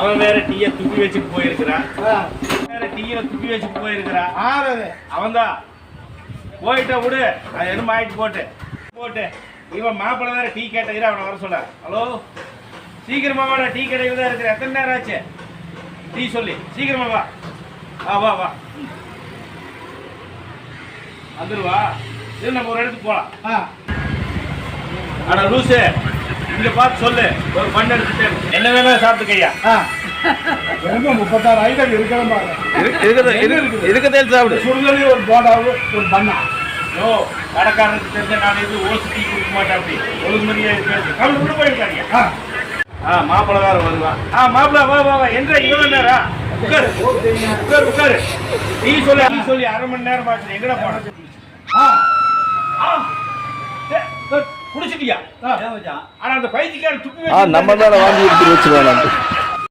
அவன் வேற டீயை துப்பி வச்சுட்டு போயிருக்கிறான். வேற டீயை துப்பி வச்சுட்டு போயிருக்கிறான். அவன்தான் போயிட்ட விடு. அது என்ன ஆயிட்டு போட்டு இவன் மாப்பிள்ளை வேற டீ கேட்டீங்க. அவனை வர சொல்ல. ஹலோ, சீக்கிரமா வாடா, டீ கடையில் தான் இருக்கிற. எத்தனை நேரம் ஆச்சு டீ சொல்லி? சீக்கிரமா வா. வா வா வந்துருவா. இது நம்ம ஒரு இடத்துக்கு போலாம். ஆனா லூசு, இங்க பார்த்து சொல்லு. ஒரு பண்ண எடுத்துட்டு என்ன வேணா சாப்பிட்டுக்கையா. 36 ஐட்டம் இருக்குதே சாப்பிடு. சுடுதலி, ஒரு போடாவு, ஒரு பண்ணா. ஓ, கடைக்காரனுக்கு தெரிஞ்ச நான் இது ஓசி டீ கொடுக்க மாட்டேன். அப்படி ஒழுங்கு மணியா பேசு. கவலை விட்டு போயிருக்காங்க. மாப்பிள்ளை வேற வருவான். மாப்பிள்ளை வா வா வா. என்ற இவ்வளவு நேரம் உட்காரு உட்காரு உட்காரு. டீ சொல்லி 1/2 மணி நேரம் ஆச்சு. எங்கடா போன? குடிச்சிட்டியா? ஆனா அந்த பைத்தியக்காரன் துப்பி நம்ம மேல வாங்கி எடுத்து வச்சுருவாங்க.